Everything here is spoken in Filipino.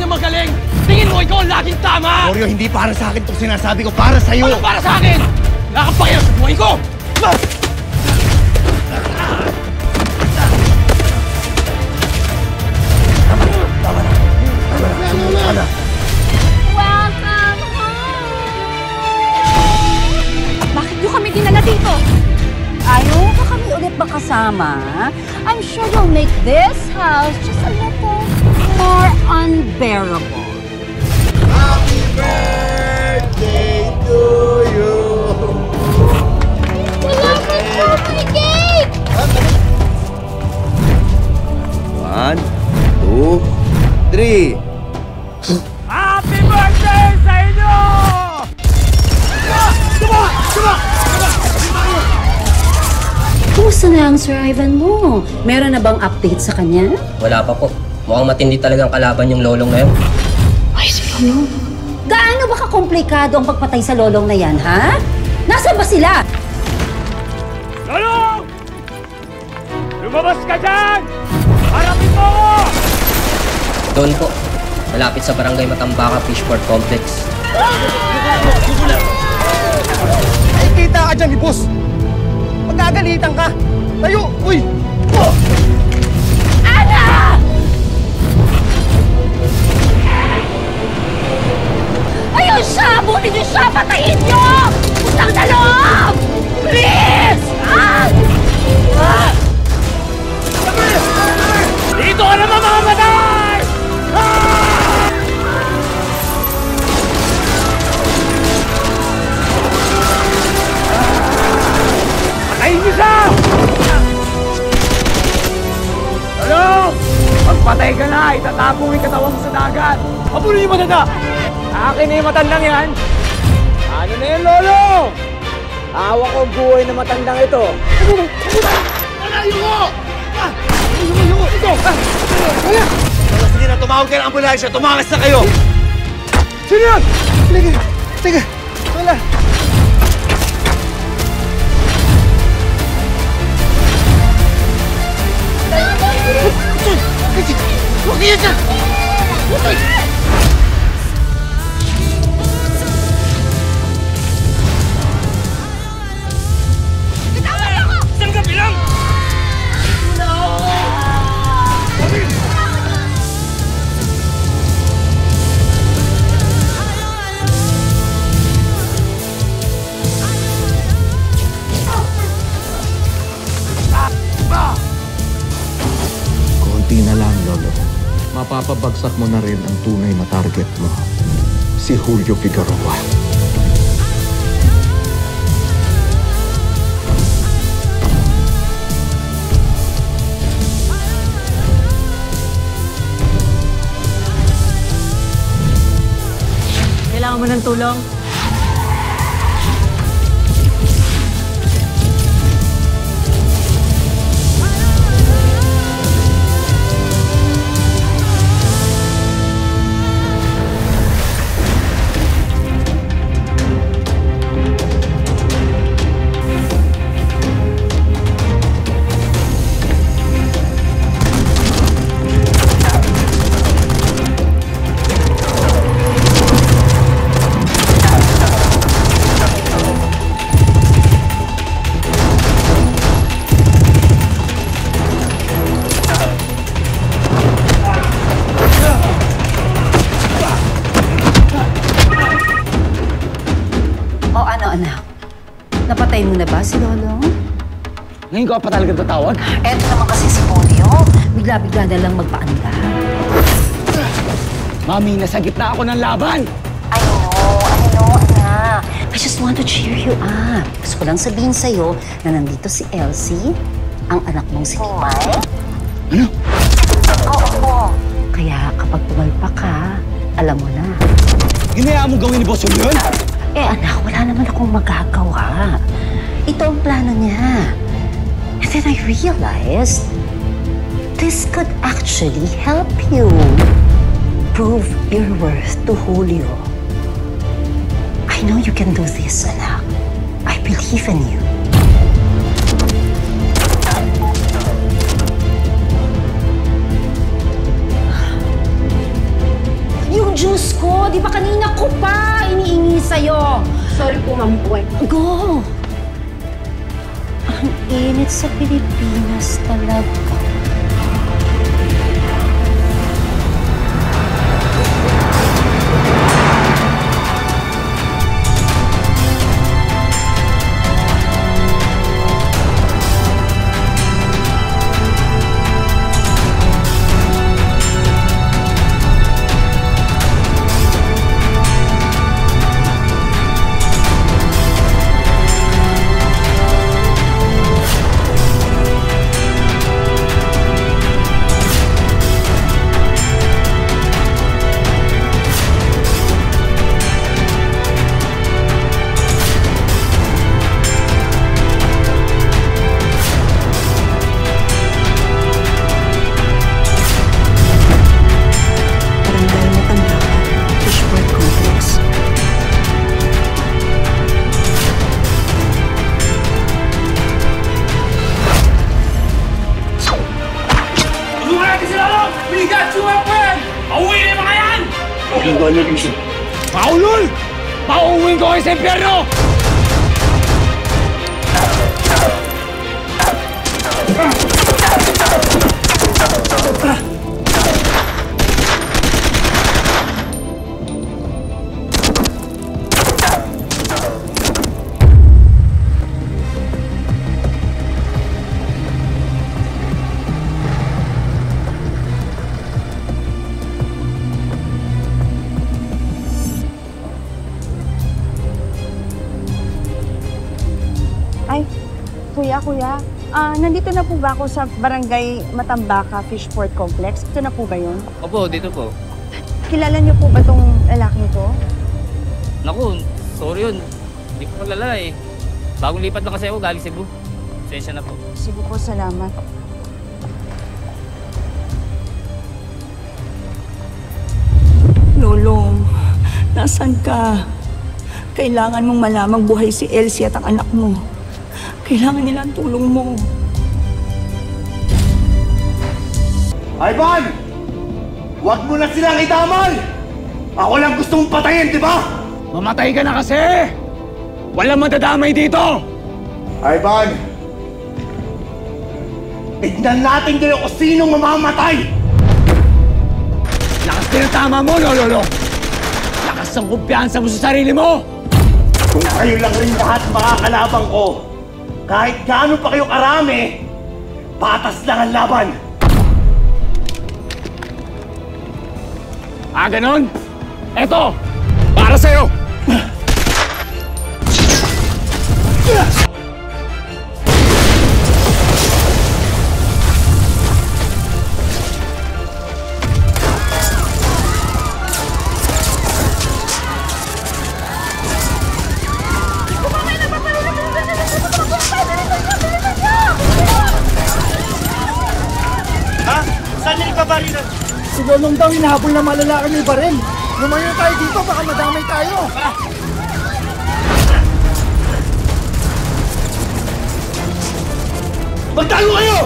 na magaling! Tingin mo ikaw ang laging tama! Oreo, hindi para sa akin itong sinasabi ko, para sa'yo! Ano para sa akin? Wala kang pakialam sa buhay ko! Tama na. Welcome home! Bakit nyo kami dinala dito? Ayaw ba kami ulit makasama? I'm sure you'll make this house just a little more unbearable. Happy birthday to you! Salamat po, my cake! 1, 2, 3. Happy birthday sa inyo! Kumusta na ang Sir Ivan mo? Meron na bang update sa kanya? Wala pa po. Mukhang matindi talagang kalaban yung lolong na yun. Ay, si Lolong? Gaano ba kakomplikado ang pagpatay sa Lolong na yan, ha? Nasaan ba sila? Lolong! Lumabas ka dyan! Harapin mo ako! Doon po. Malapit sa barangay Matambaka Fishport Complex. Ay, kita ka dyan, boss! Magagalitan ka! Tayo! Uy! Oh! Ana! Ayun siya! Bunin niyo siya! Patayin niyo! Utang na loob! Please! Ah! Ah! Dito ka naman mamamatay! Ah! Patayin niyo siya! Ano? Pagpatay ka na, itatapo yung katawan mo sa dagat. Mapuno yung matanda! Akin na yung matandang yan. Ano na yan, Lolo? Hawak ko ang buhay na matandang ito. Malayo ko! Ito! Sige na, tumawag kayo ng ambulansya. Tumakas na kayo! Sino yan? Sige! Wala! Huwag niya siya! Isang gabi lang! Konti na lang, Lolo. Mapapabagsak mo na rin ang tunay na target mo. Si Julio Figueroa. Kailangan mo ng tulong? Anak, napatay mo na ba si Lolong? Ngayon ko pa talaga tatawag? Eto naman kasi si Julio. Bigla-bigla na lang magpaanda. Mami, nasa gitna ako ng laban! I know, anak. I just want to cheer you up. Gusto ko lang sabihin sa'yo na nandito si Elsie, ang anak mong si Nimay. Ano? Oo. Kaya kapag pumalpak ka, alam mo na. Ginaya mo gawin ni Boss yun? Anak, wala naman akong magagawa. Ito ang plano niya. And then I realized, this could actually help you prove your worth to Julio. I know you can do this, anak. I believe in you. Diyos ko! Di ba kanina ko pa iniingi sa'yo? Sorry po, Ma'am Buwan. Go! Ang init sa Pilipinas talaga. Paulol! Pauuwin ko kayo sa impyerno! Ay, kuya, nandito na po ba ako sa Barangay Matambaka Fishport Complex? Ito na po ba yun? Opo, dito po. Kilala niyo po ba tong lalaking to? Naku, sorry yun. Hindi ko kilala eh. Bagong lipat lang kasi ako galing Cebu. Sensya na po. Sige po, salamat. Lolo, nasan ka? Kailangan mong malamang buhay si Elsie at ang anak mo. Kailangan nila ang tulong mo. Ivan! Huwag mo na silang idamay! Ako lang gusto mong patayin, di ba? Mamatay ka na kasi! Walang madadamay dito! Ivan! Tignan natin kayo kung sinong mamamatay! Lakas din ang tama mo, Lolo! Lakas ang kumpiyansa mo sa sarili mo! Kung kayo lang rin lahat makakalabang ko, kahit gaano pa kayo karami, patas lang ang laban! Ah, ganon? Eto! Para sa'yo! Ha? Saan niya ipabarilan? Si Lolong daw hinahabol na malalaki ni Barel. Lumayo tayo dito, baka madamay tayo. Magtago kayo!